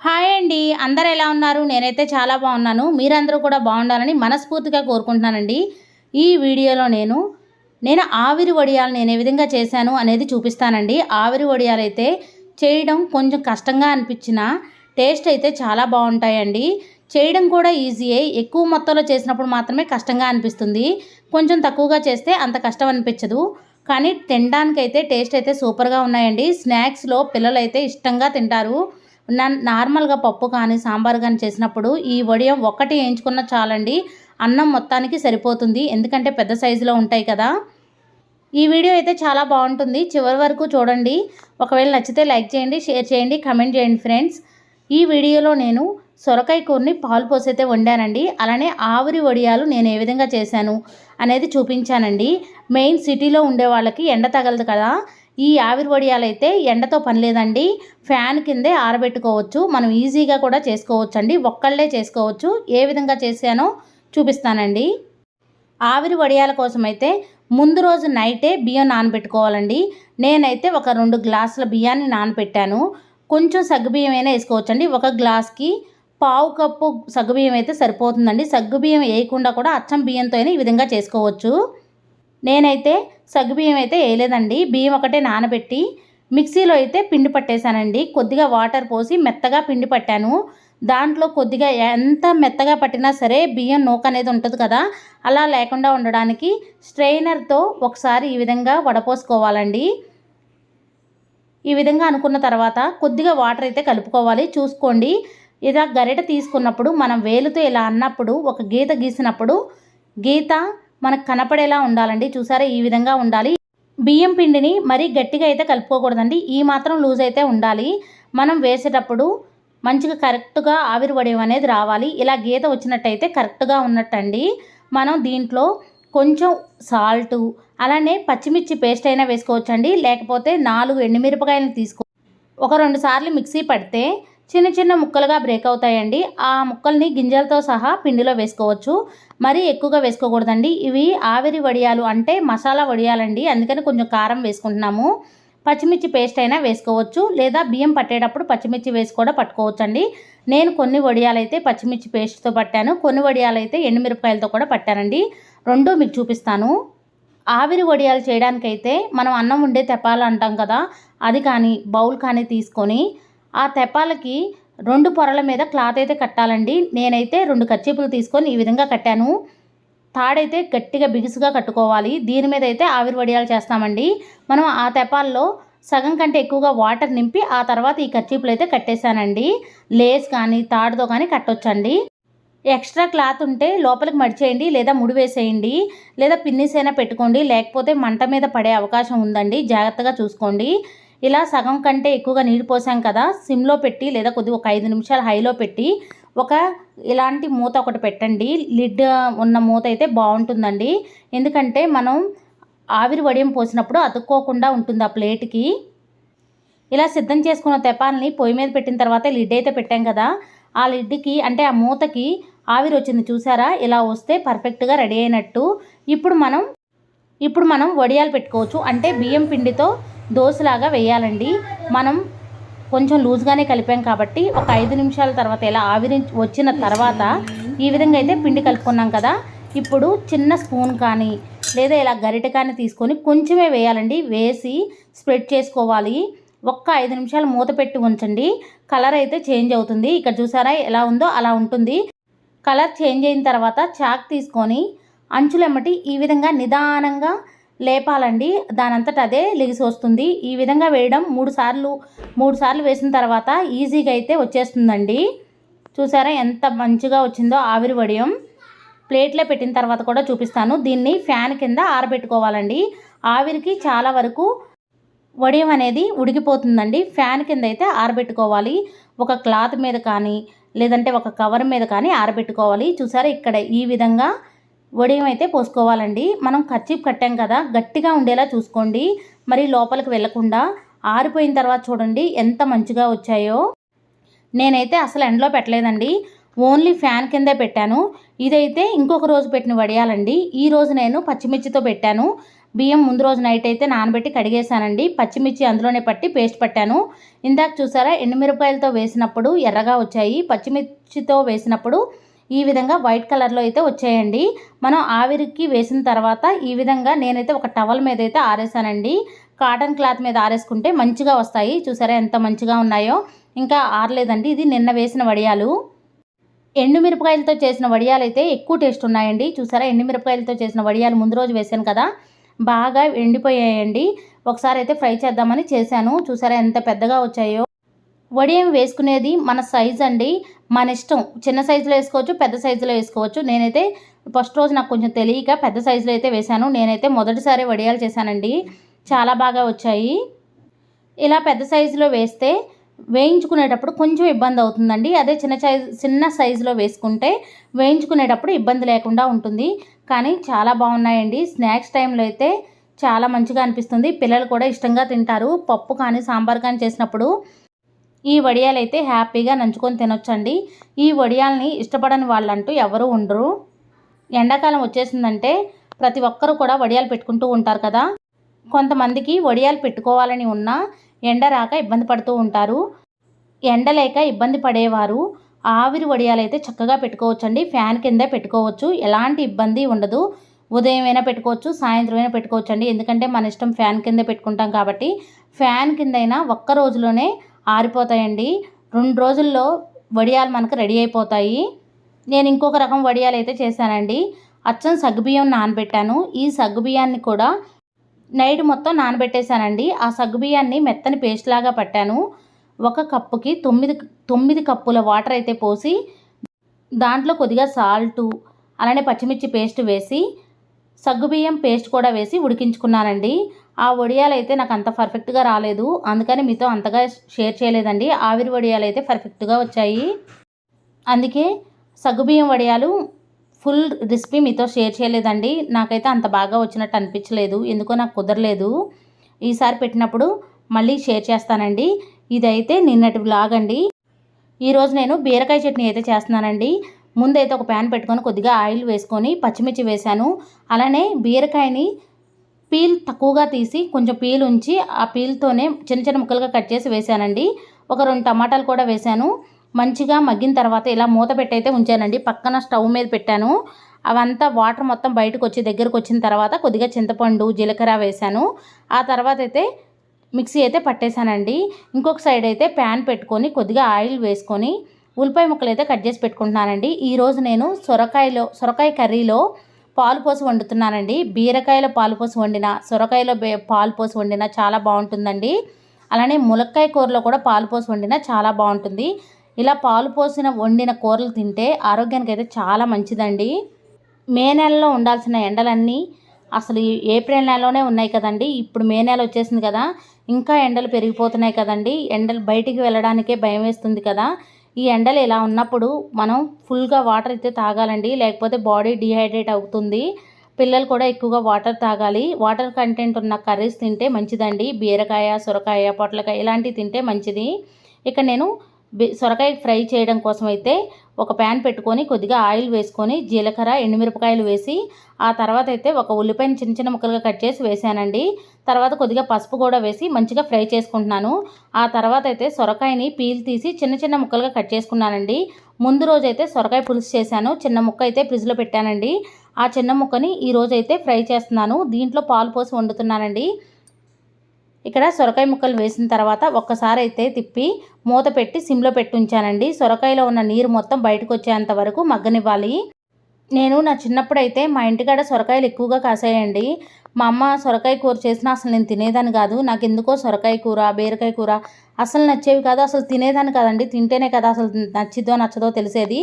Hi అండి. అందరూ ఎలా ఉన్నారు? నేనైతే చాలా బాగున్నాను. మీరందరూ కూడా బాగుండాలని మనస్ఫూర్తిగా కోరుకుంటున్నానండి. ఈ వీడియోలో నేను ఆవిరి వడియాలు నేను ఏ విధంగా చేశాను అనేది చూపిస్తానండి. ఆవిరి వడియాలైతే చేయడం కొంచెం కష్టంగా అనిపించినా టేస్ట్ అయితే చాలా బాగుంటాయండి. చేయడం కూడా ఈజీయే. ఎక్కువ మొత్తంలో చేసినప్పుడు మాత్రమే కష్టంగా అనిపిస్తుంది. కొంచెం తక్కువగా చేస్తే అంత కష్టం అనిపించదు. కానీ తినడానికైతే టేస్ట్ అయితే సూపర్గా ఉన్నాయండి. స్నాక్స్లో పిల్లలైతే ఇష్టంగా తింటారు. నార్మల్గా పప్పు కానీ సాంబార్ కానీ చేసినప్పుడు ఈ వడియం ఒక్కటి వేయించుకున్న చాలండి, అన్నం మొత్తానికి సరిపోతుంది. ఎందుకంటే పెద్ద సైజులో ఉంటాయి కదా. ఈ వీడియో అయితే చాలా బాగుంటుంది, చివరి వరకు చూడండి. ఒకవేళ నచ్చితే లైక్ చేయండి, షేర్ చేయండి, కమెంట్ చేయండి ఫ్రెండ్స్. ఈ వీడియోలో నేను సొరకాయ కూరని పాలు పోసైతే వండానండి. అలానే ఆవిరి వడియాలు నేను ఏ విధంగా చేశాను అనేది చూపించానండి. మెయిన్ సిటీలో ఉండే వాళ్ళకి ఎండ తగలదు కదా. ఈ ఆవిరి వడియాలు అయితే ఎండతో పని లేదండి, ఫ్యాన్ కిందే ఆరబెట్టుకోవచ్చు. మనం ఈజీగా కూడా చేసుకోవచ్చు అండి, ఒక్కళ్ళే చేసుకోవచ్చు. ఏ విధంగా చేశానో చూపిస్తానండి. ఆవిరి వడియాల కోసం అయితే ముందు రోజు నైటే బియ్యం నానబెట్టుకోవాలండి. నేనైతే ఒక 2 గ్లాసుల బియ్యాన్ని నానబెట్టాను. కొంచెం సగ్గుబియ్యం అయినా వేసుకోవచ్చండి. ఒక గ్లాస్కి పావు కప్పు సగ్గుబియ్యం అయితే సరిపోతుందండి. సగ్గుబియ్యం వేయకుండా కూడా అచ్చం బియ్యంతో అయినా ఈ విధంగా చేసుకోవచ్చు. నేనైతే సగ్గుబియ్యం అయితే వేయలేదండి. బియ్యం ఒకటే నానబెట్టి మిక్సీలో అయితే పిండి పట్టేశానండి. కొద్దిగా వాటర్ పోసి మెత్తగా పిండి పట్టాను. దాంట్లో కొద్దిగా ఎంత మెత్తగా పట్టినా సరే బియ్యం నూక అనేది ఉంటుంది కదా, అలా లేకుండా ఉండడానికి స్ట్రెయినర్తో ఒకసారి ఈ విధంగా వడపోసుకోవాలండి. ఈ విధంగా అనుకున్న తర్వాత కొద్దిగా వాటర్ అయితే కలుపుకోవాలి. చూసుకోండి, ఇలా గరిటె తీసుకున్నప్పుడు మనం వేలుతో ఇలా అన్నప్పుడు ఒక గీత గీసినప్పుడు గీత మనకు కనపడేలా ఉండాలండి. చూసారా, ఈ విధంగా ఉండాలి. బియ్యం పిండిని మరీ గట్టిగా అయితే కలుపుకోకూడదండి, ఈ మాత్రం లూజ్ అయితే ఉండాలి. మనం వేసేటప్పుడు మంచిగా కరెక్ట్గా ఆవిరి వడియం అనేది రావాలి. ఇలా గీత వచ్చినట్టయితే కరెక్ట్గా ఉన్నట్టండి. మనం దీంట్లో కొంచెం సాల్టు, అలానే పచ్చిమిర్చి పేస్ట్ అయినా వేసుకోవచ్చండి. లేకపోతే 4 ఎండుమిరపకాయలను ఒక 2 సార్లు మిక్సీ పడితే చిన్న చిన్న ముక్కలుగా బ్రేక్ అవుతాయండి. ఆ ముక్కల్ని గింజలతో సహా పిండిలో వేసుకోవచ్చు. మరీ ఎక్కువగా వేసుకోకూడదండి. ఇవి ఆవిరి వడియాలు అంటే మసాలా వడియాలండి, అందుకని కొంచెం కారం వేసుకుంటున్నాము. పచ్చిమిర్చి పేస్ట్ అయినా వేసుకోవచ్చు, లేదా బియ్యం పట్టేటప్పుడు పచ్చిమిర్చి వేసి కూడా పట్టుకోవచ్చండి. నేను కొన్ని వడియాలైతే పచ్చిమిర్చి పేస్ట్తో పట్టాను, కొన్ని వడియాలైతే ఎండుమిరపకాయలతో కూడా పట్టానండి. రెండూ మీకు చూపిస్తాను. ఆవిరి వడియాలు చేయడానికైతే మనం అన్నం ఉండే తెప్పాలు అంటాం కదా, అది కానీ బౌల్ కానీ తీసుకొని ఆ తెప్పాలకి 2 పొరల మీద క్లాత్ అయితే కట్టాలండి. నేనైతే 2 కర్చీపులు తీసుకొని ఈ విధంగా కట్టాను. తాడైతే గట్టిగా బిగుసుగా కట్టుకోవాలి. దీని మీద అయితే ఆవిరి వడియాలు చేస్తామండి. మనం ఆ తెపాల్లో సగం కంటే ఎక్కువగా వాటర్ నింపి ఆ తర్వాత ఈ కర్చీపులు అయితే కట్టేశానండి. లేస్ కానీ తాడుతో కానీ కట్టొచ్చండి. ఎక్స్ట్రా క్లాత్ ఉంటే లోపలికి మడిచేయండి, లేదా ముడి వేసేయండి, లేదా పిన్నిస్ అయినా పెట్టుకోండి. లేకపోతే మంట మీద పడే అవకాశం ఉందండి, జాగ్రత్తగా చూసుకోండి. ఇలా సగం కంటే ఎక్కువగా నీరు పోసాం కదా, సిమ్లో పెట్టి లేదా కొద్దిగా ఒక 5 నిమిషాలు హైలో పెట్టి ఇలాంటి మూత ఒకటి పెట్టండి. లిడ్ ఉన్న మూత అయితే బాగుంటుందండి. ఎందుకంటే మనం ఆవిరి వడియం పోసినప్పుడు అతుక్కోకుండా ఉంటుంది ఆ ప్లేట్కి. ఇలా సిద్ధం చేసుకున్న తెపాలని పొయ్యి మీద పెట్టిన తర్వాత లిడ్ అయితే పెట్టాం కదా, ఆ లిడ్కి అంటే ఆ మూతకి ఆవిరి వచ్చింది చూసారా, ఇలా వస్తే పర్ఫెక్ట్గా రెడీ అయినట్టు. ఇప్పుడు మనం వడియాలు పెట్టుకోవచ్చు. అంటే బియ్యం పిండితో దోశలాగా వేయాలండి. మనం కొంచెం లూజ్గానే కలిపాం కాబట్టి ఒక 5 నిమిషాల తర్వాత ఇలా ఆవిరి వచ్చిన తర్వాత ఈ విధంగా అయితే పిండి కలుపుకున్నాం కదా, ఇప్పుడు చిన్న స్పూన్ కానీ లేదా ఇలా గరిటె కానీ తీసుకొని కొంచెమే వేయాలండి. వేసి స్ప్రెడ్ చేసుకోవాలి. 5 నిమిషాలు మూత పెట్టి ఉంచండి. కలర్ అయితే చేంజ్ అవుతుంది. ఇక్కడ చూసారా ఎలా ఉందో అలా ఉంటుంది. కలర్ చేంజ్ అయిన తర్వాత చాక్ తీసుకొని అంచులెమ్మటి ఈ విధంగా నిదానంగా లేపాలండి. దానంతట అదే లెగిసి వస్తుంది. ఈ విధంగా వేయడం 3 సార్లు వేసిన తర్వాత ఈజీగా అయితే వచ్చేస్తుందండి. చూసారా ఎంత మంచిగా వచ్చిందో ఆవిరి వడియం. ప్లేట్లో పెట్టిన తర్వాత కూడా చూపిస్తాను. దీన్ని ఫ్యాన్ కింద ఆరబెట్టుకోవాలండి. ఆవిరికి చాలా వరకు వడియం అనేది ఉడికిపోతుందండి. ఫ్యాన్ కింద అయితే ఆరబెట్టుకోవాలి. ఒక క్లాత్ మీద కానీ లేదంటే ఒక కవర్ మీద కానీ ఆరబెట్టుకోవాలి. చూసారా ఇక్కడ ఈ విధంగా వడియం అయితే పోసుకోవాలండి. మనం కర్చీప్ కట్టాం కదా, గట్టిగా ఉండేలా చూసుకోండి, మరి లోపలికి వెళ్ళకుండా. ఆరిపోయిన తర్వాత చూడండి ఎంత మంచిగా వచ్చాయో. నేనైతే అసలు ఎండలో పెట్టలేదండి, ఓన్లీ ఫ్యాన్ కిందే పెట్టాను. ఇదైతే ఇంకొక రోజు పెట్టిన వడియాలండి. ఈ రోజు నేను పచ్చిమిర్చితో పెట్టాను. బియ్యం ముందు రోజు నైట్ అయితే నానబెట్టి కడిగేసానండి. పచ్చిమిర్చి అందులోనే పట్టి పేస్ట్ పట్టాను. ఇందాక చూసారా ఎండుమిరపకాయలతో వేసినప్పుడు ఎర్రగా వచ్చాయి, పచ్చిమిర్చితో వేసినప్పుడు ఈ విధంగా వైట్ కలర్లో అయితే వచ్చాయండి. మనం ఆవిరికి వేసిన తర్వాత ఈ విధంగా నేనైతే ఒక టవల్ మీద అయితే ఆరేసానండి. కాటన్ క్లాత్ మీద ఆరేసుకుంటే మంచిగా వస్తాయి. చూసారా ఎంత మంచిగా ఉన్నాయో. ఇంకా ఆరలేదండి. ఇది నిన్న వేసిన వడియాలు. ఎండుమిరపకాయలతో చేసిన వడియాలు అయితే ఎక్కువ టేస్ట్ ఉన్నాయండి. చూసారా ఎండుమిరపకాయలతో చేసిన వడియాలు ముందు రోజు వేసాను కదా, బాగా ఎండిపోయాయండి. ఒకసారి అయితే ఫ్రై చేద్దామని చేశాను. చూసారా ఎంత పెద్దగా వచ్చాయో. వడియం వేసుకునేది మన సైజ్ అండి, మన ఇష్టం. చిన్న సైజులో వేసుకోవచ్చు, పెద్ద సైజులో వేసుకోవచ్చు. నేనైతే ఫస్ట్ రోజు నాకు కొంచెం తెలియక పెద్ద సైజులో అయితే వేశాను. నేనైతే మొదటిసారి వడియాలు చేశానండి, చాలా బాగా వచ్చాయి. ఇలా పెద్ద సైజులో వేస్తే వేయించుకునేటప్పుడు కొంచెం ఇబ్బంది అవుతుందండి. అదే చిన్న సైజులో వేసుకుంటే వేయించుకునేటప్పుడు ఇబ్బంది లేకుండా ఉంటుంది. కానీ చాలా బాగున్నాయండి. స్నాక్స్ టైంలో అయితే చాలా మంచిగా అనిపిస్తుంది. పిల్లలు కూడా ఇష్టంగా తింటారు. పప్పు కానీ సాంబార్ కానీ చేసినప్పుడు ఈ వడియాలు అయితే హ్యాపీగా నంచుకొని తినొచ్చండి. ఈ వడియాల్ని ఇష్టపడని వాళ్ళంటూ ఎవరు ఉండరు. ఎండాకాలం వచ్చేసిందంటే ప్రతి ఒక్కరు కూడా వడియాలు పెట్టుకుంటూ ఉంటారు కదా. కొంతమందికి వడియాలు పెట్టుకోవాలని ఉన్నా ఎండ రాక ఇబ్బంది పడుతూ ఉంటారు. ఎండ లేక ఇబ్బంది పడేవారు ఆవిరి వడియాలు అయితే చక్కగా పెట్టుకోవచ్చండి. ఫ్యాన్ కింద పెట్టుకోవచ్చు, ఎలాంటి ఇబ్బంది ఉండదు. ఉదయం అయినా పెట్టుకోవచ్చు, సాయంత్రం అయినా పెట్టుకోవచ్చు అండి. ఎందుకంటే మన ఇష్టం, ఫ్యాన్ కింద పెట్టుకుంటాం కాబట్టి. ఫ్యాన్ కింద అయినా ఒక్క రోజులోనే ఆరిపోతాయండి. 2 రోజుల్లో వడియాలు మనకు రెడీ అయిపోతాయి. నేను ఇంకొక రకం వడియాలు అయితే చేశానండి. అచ్చం సగ్గుబియ్యం నానబెట్టాను. ఈ సగ్గుబియ్యాన్ని కూడా నైట్ మొత్తం నానబెట్టేశానండి. ఆ సగ్గుబియ్యాన్ని మెత్తని పేస్ట్ లాగా పట్టాను. ఒక కప్పుకి 9 కప్పుల వాటర్ అయితే పోసి దాంట్లో కొద్దిగా సాల్టు, అలానే పచ్చిమిర్చి పేస్ట్ వేసి సగ్గుబియ్యం పేస్ట్ కూడా వేసి ఉడికించుకున్నానండి. ఆ వడియాలు అయితే నాకు అంత పర్ఫెక్ట్గా రాలేదు, అందుకని మీతో అంతగా షేర్ చేయలేదండి. ఆవిరి వడియాలు అయితే పర్ఫెక్ట్గా వచ్చాయి. అందుకే సగ్గుబియ్యం వడియాలు ఫుల్ రెసిపీ మీతో షేర్ చేయలేదండి. నాకైతే అంత బాగా వచ్చినట్టు అనిపించలేదు, ఎందుకో నాకు కుదరలేదు. ఈసారి పెట్టినప్పుడు మళ్ళీ షేర్ చేస్తానండి. ఇదైతే నిన్నటి వ్లాగ్ అండి. ఈరోజు నేను బీరకాయ చట్నీ అయితే చేస్తున్నానండి. ముందైతే ఒక ప్యాన్ పెట్టుకొని కొద్దిగా ఆయిల్ వేసుకొని పచ్చిమిర్చి వేశాను. అలానే బీరకాయని పీల్ తక్కువగా తీసి కొంచెం పీల్ ఉంచి ఆ పీల్తోనే చిన్న చిన్న ముక్కలుగా కట్ చేసి వేశానండి. ఒక 2 టమాటాలు కూడా వేశాను. మంచిగా మగ్గిన తర్వాత ఇలా మూత పెట్టయితే ఉంచానండి. పక్కన స్టవ్ మీద పెట్టాను. అవంతా వాటర్ మొత్తం బయటకు వచ్చి దగ్గరకు వచ్చిన తర్వాత కొద్దిగా చింతపండు, జీలకర్ర వేశాను. ఆ తర్వాత అయితే మిక్సీ అయితే పట్టేశానండి. ఇంకొక సైడ్ అయితే ప్యాన్ పెట్టుకొని కొద్దిగా ఆయిల్ వేసుకొని ఉల్లిపాయ ముక్కలు అయితే కట్ చేసి పెట్టుకుంటున్నానండి. ఈరోజు నేను సొరకాయ కర్రీలో పాలు పోసి వండుతున్నానండి. బీరకాయలో పాలు పోసి వండిన, సొరకాయలో పాలు పోసి వండిన చాలా బాగుంటుందండి. అలానే ములక్కాయ కూరలో కూడా పాలు పోసి వండిన చాలా బాగుంటుంది. ఇలా పాలు పోసిన వండిన కూరలు తింటే ఆరోగ్యానికి అయితే చాలా మంచిదండి. మే నెలలో ఉండాల్సిన ఎండలన్నీ అసలు ఏప్రిల్ నెలలోనే ఉన్నాయి కదండి. ఇప్పుడు మే నెల వచ్చేసింది కదా, ఇంకా ఎండలు పెరిగిపోతున్నాయి కదండి. ఎండలు బయటికి వెళ్ళడానికే భయం వేస్తుంది కదా. ఈ ఎండలు ఇలా ఉన్నప్పుడు మనం ఫుల్గా వాటర్ అయితే తాగాలండి, లేకపోతే బాడీ డిహైడ్రేట్ అవుతుంది. పిల్లలు కూడా ఎక్కువగా వాటర్ తాగాలి. వాటర్ కంటెంట్ ఉన్న కర్రీస్ తింటే మంచిదండి. బీరకాయ, సొరకాయ, పొట్లకాయ ఇలాంటివి తింటే మంచిది. ఇక నేను సొరకాయ ఫ్రై చేయడం కోసం అయితే ఒక ప్యాన్ పెట్టుకొని కొద్దిగా ఆయిల్ వేసుకొని జీలకర్ర, ఎండుమిరపకాయలు వేసి ఆ తర్వాత అయితే ఒక ఉల్లిపాయని చిన్న చిన్న ముక్కలుగా కట్ చేసి వేసానండి. తర్వాత కొద్దిగా పసుపు కూడా వేసి మంచిగా ఫ్రై చేసుకుంటున్నాను. ఆ తర్వాత అయితే సొరకాయని పీల్ తీసి చిన్న చిన్న ముక్కలుగా కట్ చేసుకున్నానండి. ముందు రోజైతే సొరకాయ పులుసు చేశాను. చిన్న ముక్క అయితే ఫ్రిడ్జ్లో పెట్టానండి. ఆ చిన్న ముక్కని ఈరోజైతే ఫ్రై చేస్తున్నాను. దీంట్లో పాలు పోసి వండుతున్నానండి. ఇక్కడ సొరకాయ ముక్కలు వేసిన తర్వాత ఒక్కసారి అయితే తిప్పి మూత పెట్టి సిమ్లో పెట్టి ఉంచానండి. సొరకాయలో ఉన్న నీరు మొత్తం బయటకు వచ్చేంత వరకు మగ్గనివ్వాలి. నేను నా చిన్నప్పుడైతే మా ఇంటికాడ సొరకాయలు ఎక్కువగా కాసాయండి. మా అమ్మ సొరకాయ కూర చేసినా అసలు నేను తినేదాన్ని కాదు. నాకు ఎందుకో సొరకాయ కూర, బీరకాయ కూర అసలు నచ్చేవి కాదు. అసలు తినేదాన్ని కాదండి. తింటేనే కదా అసలు నచ్చిద్దో నచ్చదో తెలిసేది.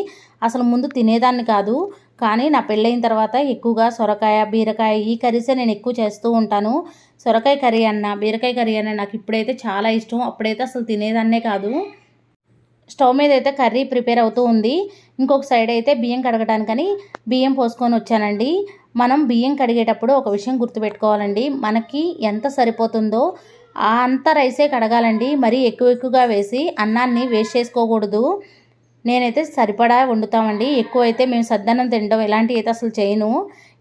అసలు ముందు తినేదాన్ని కాదు. కానీ నా పెళ్ళైన తర్వాత ఎక్కువగా సొరకాయ, బీరకాయ ఈ కర్రీసే నేను ఎక్కువ చేస్తూ ఉంటాను. సొరకాయ కర్రీ అన్న, బీరకాయ కర్రీ అన్న నాకు ఇప్పుడైతే చాలా ఇష్టం. అప్పుడైతే అసలు తినేదాన్నే కాదు. స్టవ్ మీద అయితే కర్రీ ప్రిపేర్ అవుతూ ఉంది. ఇంకొక సైడ్ అయితే బియ్యం కడగడానికని బియ్యం పోసుకొని వచ్చానండి. మనం బియ్యం కడిగేటప్పుడు ఒక విషయం గుర్తుపెట్టుకోవాలండి. మనకి ఎంత సరిపోతుందో అంత రైసే కడగాలండి. మరీ ఎక్కువగా వేసి అన్నాన్ని వేస్ట్ చేసుకోకూడదు. నేనైతే సరిపడా వండుతామండి. ఎక్కువైతే మేము సద్దన్నం తినడం ఇలాంటివి అయితే అసలు చేయను.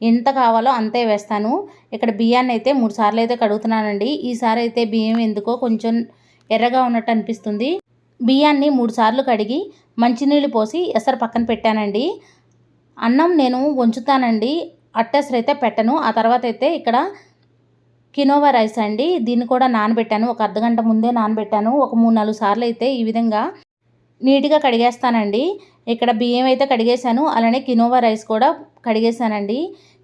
ఎంత కావాలో అంతే వేస్తాను. ఇక్కడ బియ్యాన్ని అయితే 3 సార్లు అయితే కడుగుతున్నానండి. ఈసారి అయితే బియ్యం ఎందుకో కొంచెం ఎర్రగా ఉన్నట్టు అనిపిస్తుంది. బియ్యాన్ని 3 సార్లు కడిగి మంచినీళ్ళు పోసి ఎసరు పక్కన పెట్టానండి. అన్నం నేను వంచుతానండి, అట్టెసరు అయితే పెట్టను. ఆ తర్వాత అయితే ఇక్కడ కినోవా రైస్ అండి, దీన్ని కూడా నానబెట్టాను. ఒక అర్ధగంట ముందే నానబెట్టాను. ఒక 3-4 సార్లు అయితే ఈ విధంగా నీట్గా కడిగేస్తానండి. ఇక్కడ బియ్యం అయితే కడిగేశాను, అలానే కినోవా రైస్ కూడా కడిగేశానండి.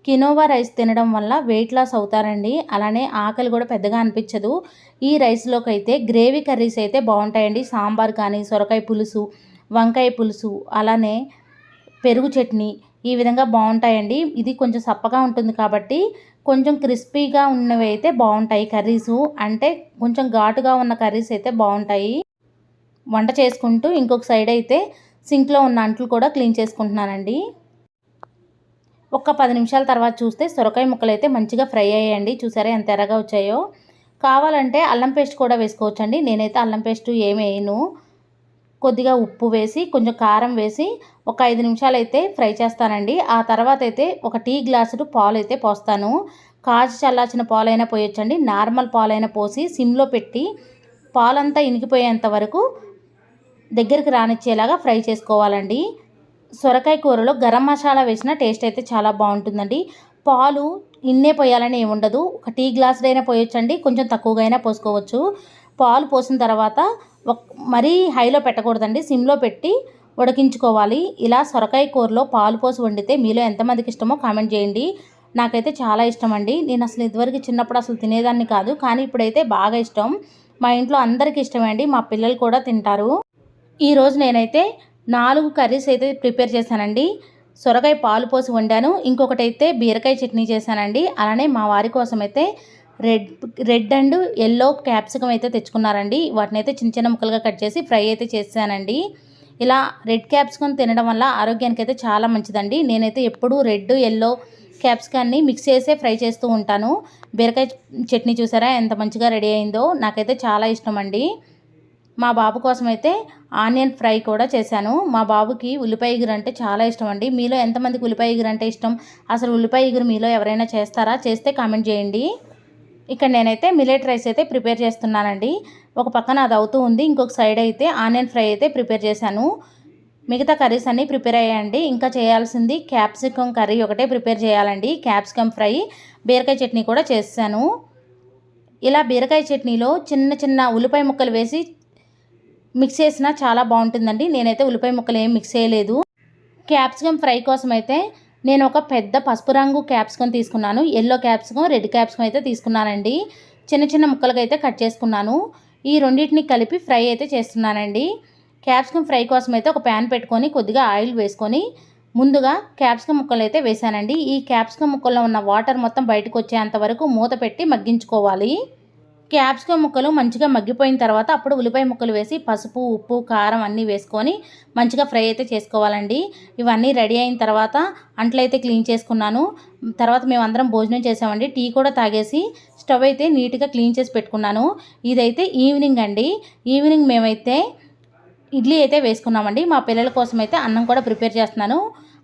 కినోవా రైస్ తినడం వల్ల వెయిట్ లాస్ అవుతారండి, అలానే ఆకలి కూడా పెద్దగా అనిపించదు. ఈ రైస్లోకి అయితే గ్రేవీ కర్రీస్ అయితే బాగుంటాయండి. సాంబార్ కానీ, సొరకాయ పులుసు, వంకాయ పులుసు, అలానే పెరుగు చట్నీ ఈ విధంగా బాగుంటాయండి. ఇది కొంచెం సప్పగా ఉంటుంది కాబట్టి కొంచెం క్రిస్పీగా ఉన్నవి అయితే బాగుంటాయి కర్రీసు. అంటే కొంచెం ఘాటుగా ఉన్న కర్రీస్ అయితే బాగుంటాయి. వంట చేసుకుంటూ ఇంకొక సైడ్ అయితే సింక్లో ఉన్న అంట్లు కూడా క్లీన్ చేసుకుంటున్నానండి. ఒక 10 నిమిషాల తర్వాత చూస్తే సొరకాయ ముక్కలు అయితే మంచిగా ఫ్రై అయ్యాయండి. చూసారా ఎంత ఎర్రగా వచ్చాయో. కావాలంటే అల్లం పేస్ట్ కూడా వేసుకోవచ్చండి. నేనైతే అల్లం పేస్ట్ ఏమి వేయను. కొద్దిగా ఉప్పు వేసి కొంచెం కారం వేసి ఒక 5 నిమిషాలు అయితే ఫ్రై చేస్తానండి. ఆ తర్వాత అయితే ఒక టీ గ్లాసుడు పాలు అయితే పోస్తాను. కాచి చల్లార్చిన పాలైనా పోయొచ్చండి, నార్మల్ పాలైనా పోసి సిమ్లో పెట్టి పాలంతా ఇనికిపోయేంత వరకు దగ్గరికి రానిచ్చేలాగా ఫ్రై చేసుకోవాలండి. సొరకాయ కూరలో గరం మసాలా వేసిన టేస్ట్ అయితే చాలా బాగుంటుందండి. పాలు ఇన్నే పోయాలని ఏమి ఉండదు. ఒక టీ గ్లాసుడైనా పోయొచ్చండి, కొంచెం తక్కువగా అయినా పోసుకోవచ్చు. పాలు పోసిన తర్వాత మరీ హైలో పెట్టకూడదండి, సిమ్లో పెట్టి ఉడికించుకోవాలి. ఇలా సొరకాయ కూరలో పాలు పోసి వండితే మీలో ఎంతమందికి ఇష్టమో కామెంట్ చేయండి. నాకైతే చాలా ఇష్టం అండి. నేను అసలు ఇదివరకు చిన్నప్పుడు అసలు తినేదాన్ని కాదు, కానీ ఇప్పుడైతే బాగా ఇష్టం. మా ఇంట్లో అందరికీ ఇష్టమే అండి, మా పిల్లలు కూడా తింటారు. ఈరోజు నేనైతే 4 కర్రీస్ అయితే ప్రిపేర్ చేశానండి. సొరకాయ పాలు పోసి వండాను, ఇంకొకటి అయితే బీరకాయ చట్నీ చేశానండి. అలానే మా వారి కోసం అయితే రెడ్ అండ్ ఎల్లో క్యాప్సికమ్ అయితే తెచ్చుకున్నారండి. వాటిని అయితే చిన్న చిన్న ముక్కలుగా కట్ చేసి ఫ్రై అయితే చేశానండి. ఇలా రెడ్ క్యాప్సికమ్ తినడం వల్ల ఆరోగ్యానికి అయితే చాలా మంచిదండి. నేనైతే ఎప్పుడూ రెడ్ ఎల్లో క్యాప్సికాన్ని మిక్స్ చేసే ఫ్రై చేస్తూ ఉంటాను. బీరకాయ చట్నీ చూసారా ఎంత మంచిగా రెడీ అయిందో, నాకైతే చాలా ఇష్టం అండి. మా బాబు కోసం అయితే ఆనియన్ ఫ్రై కూడా చేశాను. మా బాబుకి ఉల్లిపాయ ఎగురు అంటే చాలా ఇష్టం అండి. మీలో ఎంతమందికి ఉల్లిపాయ ఎగురు అంటే ఇష్టం? అసలు ఉల్లిపాయ ఎగురు మీలో ఎవరైనా చేస్తారా? చేస్తే కామెంట్ చేయండి. ఇక్కడ నేనైతే మిల్లెట్ రైస్ అయితే ప్రిపేర్ చేస్తున్నానండి. ఒక పక్కన అది అవుతూ ఉంది, ఇంకొక సైడ్ అయితే ఆనియన్ ఫ్రై అయితే ప్రిపేర్ చేశాను. మిగతా కర్రీస్ అన్నీ ప్రిపేర్ అయ్యాయండి. ఇంకా చేయాల్సింది క్యాప్సికమ్ కర్రీ ఒకటే ప్రిపేర్ చేయాలండి. క్యాప్సికమ్ ఫ్రై, బీరకాయ చట్నీ కూడా చేశాను. ఇలా బీరకాయ చట్నీలో చిన్న చిన్న ఉల్లిపాయ ముక్కలు వేసి మిక్స్ చేసినా చాలా బాగుంటుందండి. నేనైతే ఉల్లిపాయ ముక్కలు ఏం మిక్స్ చేయలేదు. క్యాప్సికమ్ ఫ్రై కోసం అయితే నేను ఒక పెద్ద పసుపు రంగు క్యాప్సికమ్ తీసుకున్నాను. ఎల్లో క్యాప్సికమ్, రెడ్ క్యాప్సికమ్ అయితే తీసుకున్నానండి. చిన్న చిన్న ముక్కలుగా అయితే కట్ చేసుకున్నాను. ఈ రెండింటిని కలిపి ఫ్రై అయితే చేస్తున్నానండి. క్యాప్సికమ్ ఫ్రై కోసం అయితే ఒక ప్యాన్ పెట్టుకొని కొద్దిగా ఆయిల్ వేసుకొని ముందుగా క్యాప్సికమ్ ముక్కలు అయితే వేసానండి. ఈ క్యాప్సికమ్ ముక్కల్లో ఉన్న వాటర్ మొత్తం బయటకు వచ్చేంత వరకు మూత పెట్టి మగ్గించుకోవాలి. క్యాప్సికమ్ ముక్కలు మంచిగా మగ్గిపోయిన తర్వాత అప్పుడు ఉల్లిపాయ ముక్కలు వేసి పసుపు, ఉప్పు, కారం అన్నీ వేసుకొని మంచిగా ఫ్రై అయితే చేసుకోవాలండి. ఇవన్నీ రెడీ అయిన తర్వాత అంట్లయితే క్లీన్ చేసుకున్నాను. తర్వాత మేము అందరం భోజనం చేసామండి. టీ కూడా తాగేసి స్టవ్ అయితే నీట్గా క్లీన్ చేసి పెట్టుకున్నాను. ఇదైతే ఈవినింగ్ అండి. ఈవినింగ్ మేమైతే ఇడ్లీ అయితే వేసుకున్నామండి. మా పిల్లల కోసం అయితే అన్నం కూడా ప్రిపేర్ చేస్తున్నాను,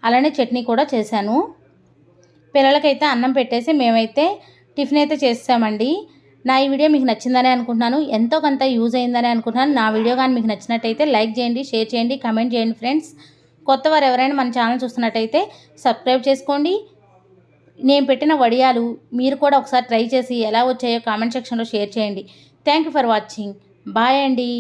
అలానే చట్నీ కూడా చేశాను. పిల్లలకైతే అన్నం పెట్టేసి మేమైతే టిఫిన్ అయితే చేసామండి. నా ఈ వీడియో మీకు నచ్చిందని అనుకుంటున్నాను, ఎంతో కొంత యూజ్ అయిందని అనుకుంటున్నాను. నా వీడియో కానీ మీకు నచ్చినట్టయితే లైక్ చేయండి, షేర్ చేయండి, కామెంట్ చేయండి ఫ్రెండ్స్. కొత్త వారు ఎవరైనా మన ఛానల్ చూస్తున్నట్టయితే సబ్స్క్రైబ్ చేసుకోండి. నేను పెట్టిన వడియాలు మీరు కూడా ఒకసారి ట్రై చేసి ఎలా వచ్చాయో కామెంట్ సెక్షన్లో షేర్ చేయండి. Thank you for watching. Bye అండి.